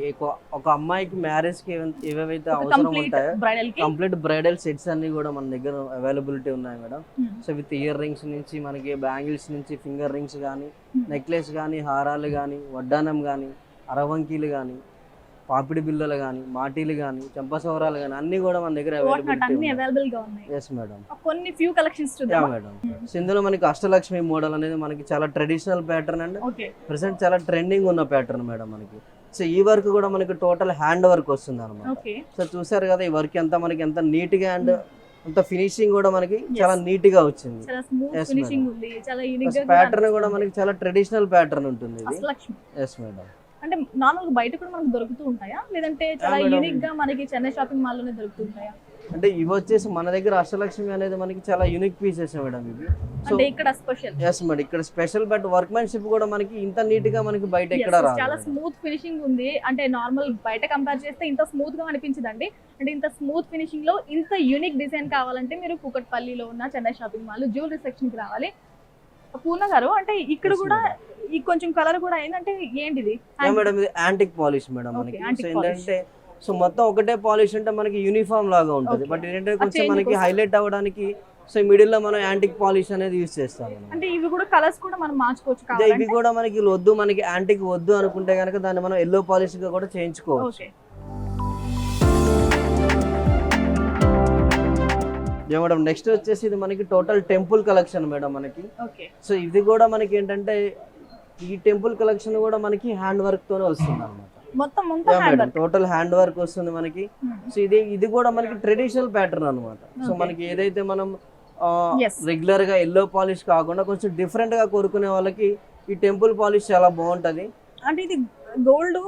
ఒక అమ్మాయికి మ్యారేజ్ కి ఏవేవైతే అవసరం కంప్లీట్ ఉంటాయో బ్రైడల్ కి కంప్లీట్ బ్రైడల్ సెట్స్ అన్ని కూడా మన దగ్గర అవైలబిలిటీ ఉన్నాయి madam. So with ear rings నుంచి మనకి బ్యాంగిల్స్ నుంచి ఫింగర్ రింగ్స్ కానీ, నెక్లెస్ కానీ, హారాలు కానీ, వడ్డానం కానీ, అరవంకీలు కానీ, పాపిడి బిల్లలు కానీ, మాటీలు కానీ, చెంపసవరాలు కానీ అన్ని కూడా మన దగ్గర అన్ని అవైలబిలిటీ. అవైలబుల్ గా ఉన్నాయి. Yes madam. కొన్ని ఫ్యూ కలెక్షన్స్ యా చూద్దాం. మేడం. సో ఇందులో మనకి అష్టలక్ష్మి మోడల్ అనేది మనకి చాలా traditional pattern and okay present చాలా ట్రెండింగ్ ఉన్న ప్యాటర్న్ మేడం మనకి. సో ఈ వర్క్ కూడా మనకి టోటల్ హ్యాండ్ వర్క్ వస్తుంది అనమాట. ఓకే సో చూసారు కదా ఈ వర్క్ ఎంత మనకి ఎంత నీట్ గా అండ్ అంత ఫినిషింగ్ కూడా మనకి చాలా నీట్ గా వచ్చింది. చాలా స్మూత్ Yes, ఫినిషింగ్ madam. ఉంది, చాలా యూనిక్ గా ప్యాటర్న్ కూడా మనకి చాలా ట్రెడిషనల్ ప్యాటర్న్ ఉంటుంది ఇది. Ashtalakshmi yes madam. అంటే నార్మల్ బయట కూడా మనకు దొరుకుతూ ఉంటాయా, లేదంటే చాలా madam. యూనిక్ గా మనకి చెన్నై షాపింగ్ మాల్ లోనే దొరుకుతుంటాయా? అంటే ఇవి వచ్చేసి మన దగ్గర అష్టలక్ష్మి అనేది మనకి చాలా యూనిక్ పీసెస్ మేడం ఇవి. సో అంటే ఇక్కడ స్పెషల్ ఎస్ మేడం, ఇక్కడ స్పెషల్ బట్ వర్క్మెన్షిప్ కూడా మనకి ఇంత నీట్ గా మనకి బయట ఎక్కడ చాలా రాదు. స్మూత్ ఫినిషింగ్ ఉంది. అంటే నార్మల్ బయట కంపేర్ చేస్తే ఇంత స్మూత్ గా అనిపించదండి. అంటే ఇంత స్మూత్ ఫినిషింగ్ లో ఇంత యూనిక్ డిజైన్ కావాలంటే మీరు కూకట్పల్లిలో ఉన్న Chennai shopping mall jewellery section కి రావాలి. పూర్ణ గారు అంటే ఇక్కడ Yes, కూడా ఈ కొంచెం కలర్ కూడా ఏంటంటే ఏంటిది? యా మేడం, ఇది యాంటిక్ పాలిష్ మేడం Okay, మనకి. antique so polish. ఏంటంటే సో మొత్తం ఒకటే పాలిష్ అంటే మనకి యూనిఫామ్ లాగా ఉంటుంది. Okay. బట్ ఏంటంటే ఆ కొంచెం change మనకి కోసం. హైలైట్ అవ్వడానికి సో మిడిల్ లో మనం యాంటిక్ పాలిష్ అనేది యూస్ చేస్తాం మనం. అంటే ఇవి కూడా కలర్స్ కూడా మనం మార్చుకోవచ్చు ఇదే ఇవి కావాలంటే. కూడా మనకి వద్దు, మనకి యాంటిక్ వద్దు అనుకుంటే కనుక దాన్ని మనం ఎల్లో పాలిష్ గా కూడా చేయించుకోవచ్చు. ఓకే మేడం నెక్స్ట్ వచ్చేసి ఇది మనకి టోటల్ టెంపుల్ కలెక్షన్ మేడం మనకి. ఓకే సో ఇది కూడా మనకి ఏంటంటే ఈ టెంపుల్ కలెక్షన్ కూడా మనకి హ్యాండ్ వర్క్ తోనే వస్తుంది అనమాట. మొత్తం hand work. Total hand work వస్తుంది మనకి. సో ఇది కూడా మనకి ట్రెడిషనల్ ప్యాటర్న్ అనమాట. So Okay. మనకి ఏదైతే మనం Yes. రెగ్యులర్ గా ఎల్లో పాలిష్ కాకుండా కొంచెం డిఫరెంట్ గా కోరుకునే వాళ్ళకి ఈ టెంపుల్ పాలిష్ చాలా బాగుంటది. అంటే ఇది గోల్డ్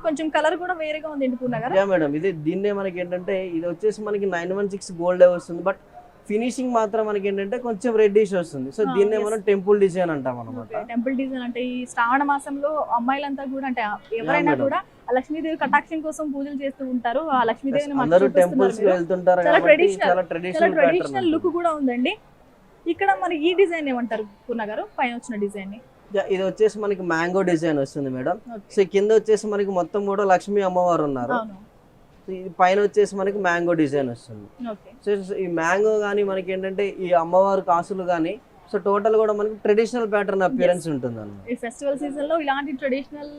కొంచెం కలర్ కూడా వేరేగా ఉంది పూర్ణ గారు. యా మేడం, ఇది దీన్నే మనకి ఏంటంటే ఇది వచ్చేసి మనకి 916 గోల్డ్ వస్తుంది. బట్ ఫినిషింగ్ మాత్రం మనకి ఏంటంటే కొంచెం రెడ్డిష్ వస్తుంది. సో దీన్నే yes. మనం టెంపుల్ డిజైన్ అంటాం అనమాట. టెంపుల్ డిజైన్ అంటే ఈ శ్రావణ మాసంలో అమ్మాయిలంతా కూడా అంటే ఎవరైనా madam. కూడా ఆ లక్ష్మీదేవి కటాక్షం కోసం పూజలు చేస్తూ ఉంటారు. ఆ లక్ష్మీదేవిని మనకు అందరూ చూపిస్తున్నారు టెంపుల్స్ కి మీరు. వెళ్తుంటారు చాలా కాబట్టి traditional. చాలా చాలా ట్రెడిషనల్ ట్రెడిషనల్ లుక్ కూడా ఉందండి. ఇక్కడ మరి ఈ డిజైన్ ఏమంటారు పూర్ణ గారు, పైన వచ్చిన డిజైన్ ని? ఇది వచ్చేసి మనకి మ్యాంగో డిజైన్ వస్తుంది మేడం. Okay. సో ఈ కింద వచ్చేసి మనకి మొత్తం కూడా లక్ష్మీ అమ్మవారు ఉన్నారు. అవును. సో ఇది పైన వచ్చేసి మనకి మ్యాంగో డిజైన్ వస్తుంది. ఓకే. సో ఈ మ్యాంగో కానీ మనకి ఏంటంటే ఈ అమ్మవారు కాసులు కానీ సో టోటల్ కూడా మనకి ట్రెడిషనల్ ప్యాటర్న్ అపియరెన్స్ ఉంటుంది అన్నమాట. ఈ ఫెస్టివల్ సీజన్ లో ఇలాంటి ట్రెడిషనల్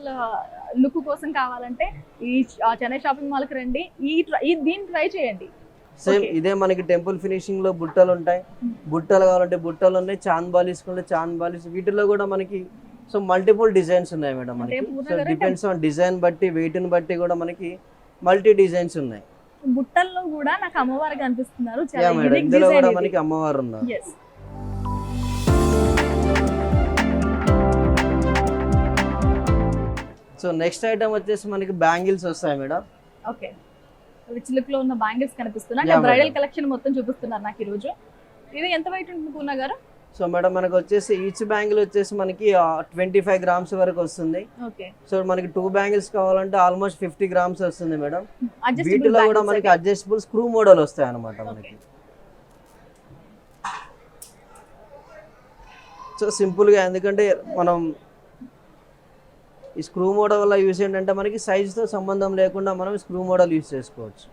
లుక్ కోసం కావాలంటే ఈ చెన్నై షాపింగ్ మాల్ కి రండి, దీన్ని ట్రై చేయండి. Same Okay. ఇదే మనకి టెంపుల్ ఫినిషింగ్ లో బుట్టలు ఉంటాయి, బుట్టలు కావాలంటే బుట్టలు ఉన్నాయి, చాంద్ బాలీస్ కూడా చాంద్ బాలీస్, వీటిలో కూడా మనకి సో మల్టిపుల్ డిజైన్స్ ఉన్నాయి మేడం మనకి. సో డిపెండ్స్ ఆన్ డిజైన్ బట్టి వెయిట్ ని బట్టి కూడా మనకి మల్టీ డిజైన్స్ ఉన్నాయి. బుట్టల్లో కూడా నాకు అమ్మవారు కనిపిస్తున్నారు, యా చాలా మేడం, యూనిక్ ఇందులో కూడా డిజైన్ మనకి అమ్మవారు ఉన్నారు. ఇది. Yes. సో నెక్స్ట్ ఐటమ్ వచ్చేసి మనకి బ్యాంగిల్స్ వస్తాయి మేడం. ఓకే. రిచ్ లుక్ లో ఉన్న బ్యాంగిల్స్ కనిపిస్తున్నాయి. Yeah, అంటే బ్రైడల్ madam. కలెక్షన్ మొత్తం చూపిస్తున్నారు నాకు ఈ రోజు. ఇది ఎంత వెయిట్ ఉంటుంది పూర్ణ గారు? సో మేడం మనకు వచ్చేసి ఈచ్ బ్యాంగిల్ వచ్చేసి మనకి 25 గ్రామ్స్ వరకు వస్తుంది. ఓకే. సో మనకి 2 బ్యాంగిల్స్ కావాలంటే ఆల్మోస్ట్ 50 గ్రామ్స్ వస్తుంది మేడం. Adjustable వీటిలో కూడా bangles మనకి అయితే. అడ్జస్టబుల్ స్క్రూ మోడల్ వస్తాయి అన్నమాట మనకి. సో సింపుల్ గా, ఎందుకంటే మనం ఈ స్క్రూ మోడల్ వల్ల యూస్ ఏంటంటే మనకి సైజ్ తో సంబంధం లేకుండా మనం స్క్రూ మోడల్ యూస్ చేసుకోవచ్చు.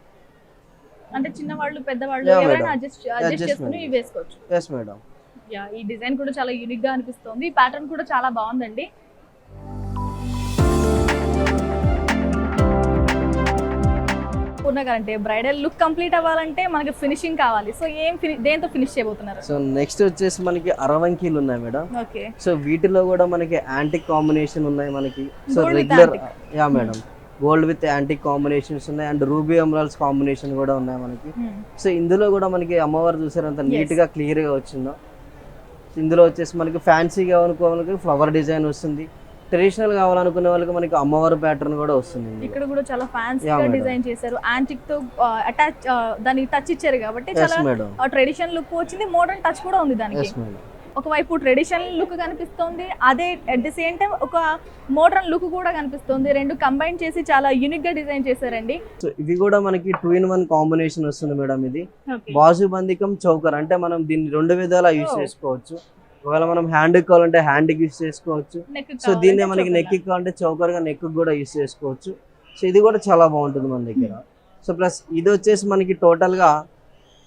అంటే చిన్నవాళ్ళు పెద్దవాళ్ళు Yeah, ఎవరైనా madam. Adjust Adjustment. చేసుకుని ఇవి వేసుకోవచ్చు. Yes madam. యా, ఈ డిజైన్ కూడా చాలా యూనిక్ గా అనిపిస్తుంది. ఈ ప్యాటర్న్ కూడా చాలా బాగుందండి. పూర్ణ గారు, అంటే బ్రైడల్ లుక్ కంప్లీట్ అవ్వాలంటే మనకి ఫినిషింగ్ కావాలి. సో దేంతో ఫినిష్ చేయబోతున్నారు? సో నెక్స్ట్ వచ్చేసి మనకి అరవంకీలు ఉన్నాయి మేడం. ఓకే. సో వీటిలో కూడా మనకి యాంటిక్ కాంబినేషన్ ఉన్నాయి మనకి. So Gold with regular, antique. Yeah madam, gold with antique combinations ఉన్నాయి అండ్ రూబీ ఎమరాల్డ్స్ కాంబినేషన్ కూడా ఉన్నాయి మనకి. సో ఇందులో కూడా మనకి అమ్మవారు చూసారంత నీట్ గా క్లియర్ గా వచ్చిందో. ఇందులో వచ్చేసి మనకి ఫ్యాన్సీగా అనుకోవాలి ఫ్లవర్ డిజైన్ వస్తుంది, ట్రెడిషనల్ కావాలనుకునే వాళ్ళకి మనకి అమ్మవారు ప్యాటర్న్ కూడా వస్తుంది ఇందులో. ఇక్కడ కూడా చాలా ఫ్యాన్సీగా Yeah, madam. డిజైన్ చేశారు. యాంటిక్ తో అటాచ్ దానికి టచ్ ఇచ్చారు కాబట్టి ఎస్ చాలా మేడం. ట్రెడిషనల్ లుక్ వచ్చింది, మోడర్న్ టచ్ కూడా ఉంది దానికి. Yes madam. ఒకవైపు ట్రెడిషనల్ లుక్ కనిపిస్తుంది, అదే అట్ ది సేమ్ టైం ఒక మోడర్న్ లుక్ కూడా కనిపిస్తుంది. రెండు కంబైన్ చేసి చాలా యూనిక్ గా డిజైన్ చేశారండి. సో ఇవి కూడా మనకి 2-in-1 కాంబినేషన్ వస్తుంది మేడం. ఇది Okay. బాజుబందికం చౌకర్, అంటే మనం దీన్ని 2 విధాలా యూస్ Oh. చేసుకోవచ్చు. ఒకవేళ మనం హ్యాండ్ కావాలంటే హ్యాండ్ కి యూస్ చేసుకోవచ్చు. Neck సో దీన్నే కావాలంటే మనకి choker నెక్ కావాలంటే చౌకర్ గా నెక్ కూడా యూస్ చేసుకోవచ్చు. సో ఇది కూడా చాలా బాగుంటుంది మన దగ్గర. సో ప్లస్ ఇది వచ్చేసి మనకి టోటల్ గా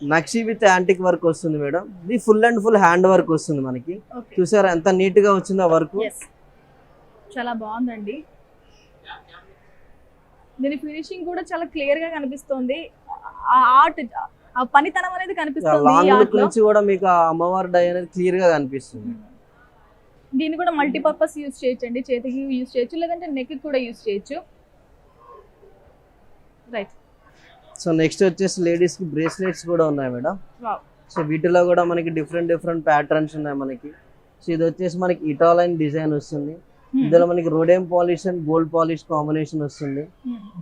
నక్షి విత్ యాంటిక్ వర్క్ వస్తుంది మేడం. ఇది full and full hand work వస్తుంది మనకి. Okay. చూసారా ఎంత నీట్ గా వచ్చిందో వర్క్. Yes. చాలా బాగుందండి. దీని ఫినిషింగ్ కూడా చాలా క్లియర్ గా కనిపిస్తుంది. ఆ ఆర్ట్, ఆ పనితనం అనేది కనిపిస్తుంది ఈ లాంగ్ art లుక్ లో. నుంచి కూడా మీకు ఆ అమ్మవారి డై అనేది క్లియర్ గా కనిపిస్తుంది. దీన్ని కూడా మల్టీపర్పస్ యూజ్ చేయొచ్చు అండి. చేతికి యూజ్ చేయొచ్చు, లేదంటే నెక్ కూడా యూజ్ చేయొచ్చు. రైట్. సో నెక్స్ట్ వచ్చేసి లేడీస్ కి బ్రేస్లెట్స్ కూడా ఉన్నాయి మేడం. వావ్. సో వీటిలో కూడా మనకి డిఫరెంట్ ప్యాటర్న్స్ ఉన్నాయి మనకి. సో ఇది వచ్చేసి మనకి ఇటాలియన్ డిజైన్ వస్తుంది. ఇందులో మనకి rhodium polish and gold polish combination వస్తుంది.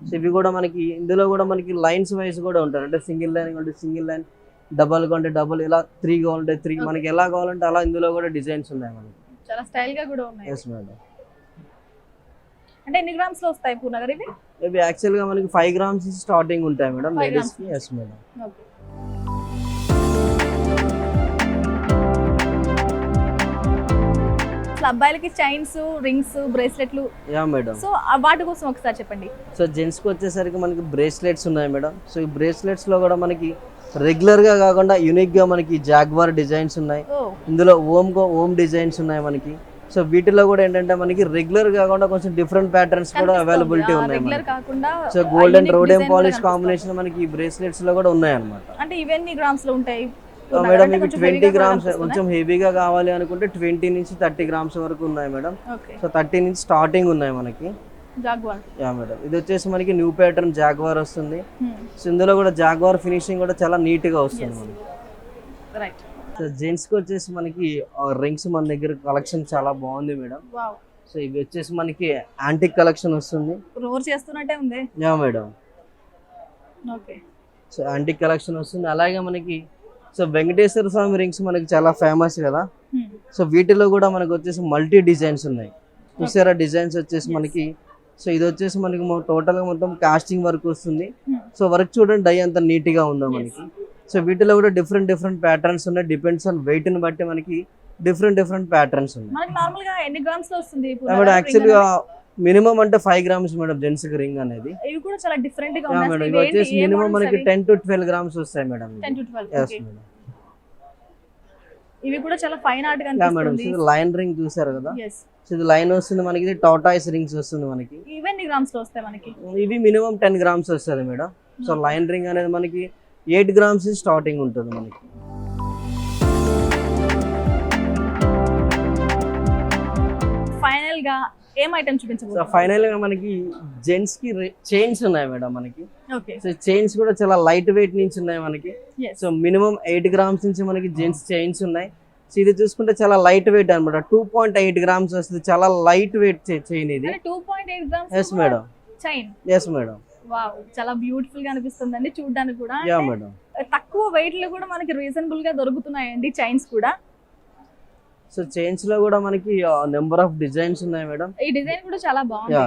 సో ఇవి కూడా మనకి ఇందులో కూడా మనకి లైన్స్ వైజ్ కూడా ఉంటారు. అంటే సింగిల్ లైన్ అంటే సింగిల్ లైన్, డబల్ అంటే డబుల్, ఇలా 3 కావాలంటే 3, మనకి ఎలా కావాలంటే అలా ఇందులో కూడా డిజైన్స్ ఉన్నాయి మనకి. చాలా స్టైల్ గా కూడా ఉన్నాయి. Yes madam. అంటే ఎన్ని గ్రామ్స్ లో వస్తాయి పూర్ణగారు ఇవి? ఇవి యాక్చువల్ గా మనకి 5 గ్రామ్స్ స్టార్టింగ్ ఉంటాయి మేడం 5 లేడీస్ కి. grams. Yes madam. ఓకే. అసలు అబ్బాయిలకి చైన్స్, రింగ్స్, బ్రేస్లెట్లు, యా మేడం. సో వాటి కోసం ఒకసారి చెప్పండి. సో జెంట్స్ కి వచ్చేసరికి మనకి బ్రేస్లెట్స్ ఉన్నాయి మేడం. సో ఈ బ్రేస్లెట్స్ లో కూడా మనకి రెగ్యులర్ గా కాకుండా యూనిక్ గా మనకి జాగ్వార్ డిజైన్స్ ఉన్నాయి. ఓ, ఇందులో ఓమ్ డిజైన్స్ ఉన్నాయి మనకి. సో వీటిలో కూడా ఏంటంటే మనకి రెగ్యులర్ కాకుండా కొంచెం డిఫరెంట్ ప్యాటర్న్స్ కూడా అవైలబిలిటీ ఉన్నాయి రెగ్యులర్ మనకి. కాకుండా so gold and unique రోడేం design polish కూడా కాంబినేషన్ మనకి ఈ బ్రేస్లెట్స్ లో కూడా ఉన్నాయి అన్నమాట. అంటే ఇవన్నీ గ్రామ్స్ లో ఉంటాయి మేడం అంటే ఇవి కొంచెం 20 heavy గా గ్రామ్స్, కూడా కొంచెం హెవీగా కావాలి అనుకుంటే 20 నుంచి 30 గ్రామ్స్ వరకు ఉన్నాయి మేడం. ఓకే. సో 30 నుంచి స్టార్టింగ్ ఉన్నాయి మనకి. జాగ్వార్. Yeah madam. ఇది వచ్చేసి మనకి న్యూ ప్యాటర్న్ జాగ్వార్ వస్తుంది. సో ఇందులో కూడా జాగ్వార్ ఫినిషింగ్ కూడా చాలా నీట్ గా వస్తుంది మనకి. రైట్. సో జెంట్స్ కి వచ్చేసి మనకి రింగ్స్ మన దగ్గర కలెక్షన్ చాలా బాగుంది మేడం. వావ్. సో ఇవి వచ్చేసి మనకి యాంటిక్ కలెక్షన్ వస్తుంది. రోర్ చేస్తున్నట్టే ఉంది. Yeah madam. Okay. So antique collection వస్తుంది. అలాగే మనకి సో వెంకటేశ్వర స్వామి రింగ్స్ మనకి చాలా ఫేమస్ కదా. సో వీటిలో కూడా మనకి వచ్చేసి మల్టీ డిజైన్స్ ఉన్నాయి. చూసారా డిజైన్స్ వచ్చేసి మనకి. సో ఇది వచ్చేసి మనకి టోటల్ గా మొత్తం కాస్టింగ్ వర్క్ వస్తుంది. సో వర్క్ చూడండి, డై అంత నీట్ గా ఉందా మనకి. సో వీటిలో కూడా డిఫరెంట్ ప్యాటర్న్స్ ఉన్నాయి. డిపెండ్స్ ఆన్ వెయిట్ ని బట్టి మనకి డిఫరెంట్ ప్యాటర్న్స్ ఉన్నాయి మనకి నార్మల్ గా ఎన్ని గ్రామ్స్ లో వస్తుంది మేడం. యాక్చువల్గా మినిమం అంటే 5 grams మేడం జెంట్స్ కి రింగ్ అనేది. ఇవి కూడా చాలా డిఫరెంట్ గా మేడం ఉన్నాయి. ఇవి వచ్చేసి మినిమం మనకి 10 to 12 grams వస్తాయి madam. 10 to 12. Yes okay. Madam. ఇవి కూడా చాలా ఫైన్ ఆర్ట్ గా యా మేడం. అనిపిస్తుంది. లైన్ రింగ్ చూసారు కదా, yes. సో ఇది లైన్ వస్తుంది మనకి, ఇది టాటాయిస్ రింగ్స్ వస్తుంది మనకి. ఇవి ఎన్ని గ్రామ్స్ లో వస్తాయి మనకి? ఇవి మినిమం 10 grams వస్తుంది మేడం. సో లైన్ రింగ్ అనేది మనకి 8 grams స్టార్టింగ్ ఉంటుంది మనకి. ఫైనల్ గా ఏం ఐటమ్ సో చూపించబోతున్నారు? ఫైనల్ గా మనకి జెంట్స్ కి చైన్స్ ఉన్నాయి మేడం మనకి. ఓకే. సో చైన్స్ కూడా చాలా లైట్ వెయిట్ నుంచి ఉన్నాయి మనకి. yes. సో మినిమం 8 grams నుంచి మనకి జెంట్స్ చైన్స్ ఉన్నాయి. సో ఇది చూసుకుంటే చాలా లైట్ వెయిట్ అనమాట, 2.8 grams వస్తుంది. చాలా లైట్ వెయిట్ చైన్ ఇది. అంటే 2.8 grams yes madam. Chain. Yes madam. Wow, చాలా బ్యూటిఫుల్ గా అనిపిస్తుందండి చూడడానికి కూడా. యా అంటే మేడం. తక్కువ వెయిట్ లో కూడా మనకి రీజనబుల్ గా దొరుకుతున్నాయండి చైన్స్ కూడా. సో చైన్స్ లో కూడా మనకి నెంబర్ ఆఫ్ డిజైన్స్ ఉన్నాయి మేడం. ఈ డిజైన్ కూడా చాలా బాగుంది. Yeah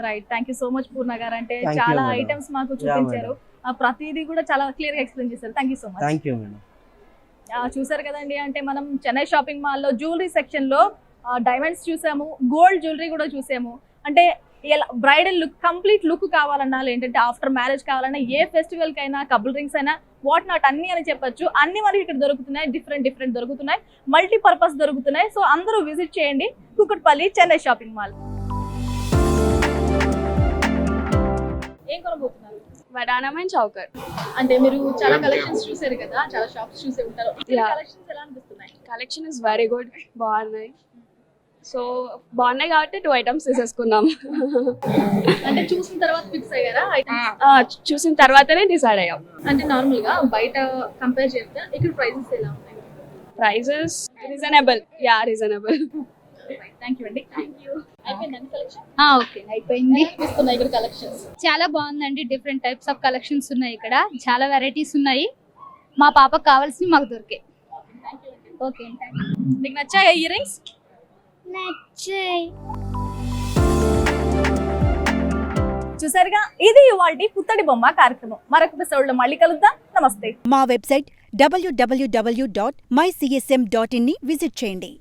right, thank you so much Purna గారు. అంటే Thank you, చాలా madam. ఐటమ్స్ మాకు చూపించారు. ప్రతిదీ కూడా చాలా క్లియర్ గా ఎక్స్ప్లెయిన్ చేశారు. Thank you so much. Thank you madam. చూసారు కదండి, అంటే మనం చెన్నై షాపింగ్ మాల్ లో జ్యువెలరీ సెక్షన్ లో డైమండ్స్ చూసాము, గోల్డ్ జ్యువెలరీ కూడా చూసాము. అంటే ఎలా బ్రైడల్ లుక్, కంప్లీట్ లుక్ కావాలన్నా, ఏంటంటే ఆఫ్టర్ మ్యారేజ్ కావాలన్నా, ఏ ఫెస్టివల్ కైనా, కపుల్ రింగ్స్ అయినా, వాట్ నాట్ అన్ని అని చెప్పొచ్చు. అన్ని మనకి ఇక్కడ దొరుకుతున్నాయి, డిఫరెంట్ దొరుకుతున్నాయి, మల్టీపర్పస్ దొరుకుతున్నాయి. సో అందరూ విజిట్ చేయండి కూకట్పల్లి చెన్నై షాపింగ్ మాల్. ఏం కొనబోతున్నారు? వడానం అండ్ చౌకర్. అంటే మీరు చాలా కలెక్షన్స్ చూసారు కదా, చాలా షాప్స్ చూసే ఉంటారు. Yeah. కలెక్షన్స్ ఎలా అనిపిస్తున్నాయి? కలెక్షన్ ఇస్ వెరీ గుడ్, బాగున్నాయి. సో బాగున్నాయి కాబట్టి 2 items తీసేసుకున్నాం. అంటే చూసిన తర్వాత ఫిక్స్ అయ్యారా items? చూసిన తర్వాతనే డిసైడ్ అయ్యాం. అంటే నార్మల్ గా బయట కంపేర్ చేస్తే ఇక్కడ ప్రైసెస్ ఎలా ఉన్నాయి? Prices reasonable. Yeah, reasonable. Thank you అండి. Thank you. అయిపోయిందండి కలెక్షన్? ఓకే, అయిపోయింది. చూస్తున్నాయి ఇక్కడ కలెక్షన్స్. చాలా బాగుందండి, డిఫరెంట్ టైప్స్ ఆఫ్ కలెక్షన్స్ ఉన్నాయి ఇక్కడ, చాలా వెరైటీస్ ఉన్నాయి. మా పాపకు కావాల్సినవి మాకు దొరికాయి. ఓకే, మీకు నచ్చాయా ఇయర్ రింగ్స్? నచ్చాయి. చూసారుగా, ఇది ఇవాల్టి పుత్తడి బొమ్మ కార్యక్రమం. మరొక ఎపిసోడ్ లో మళ్ళీ కలుద్దాం. నమస్తే. మా వెబ్సైట్ www.mycsm.in ని విజిట్ చేయండి.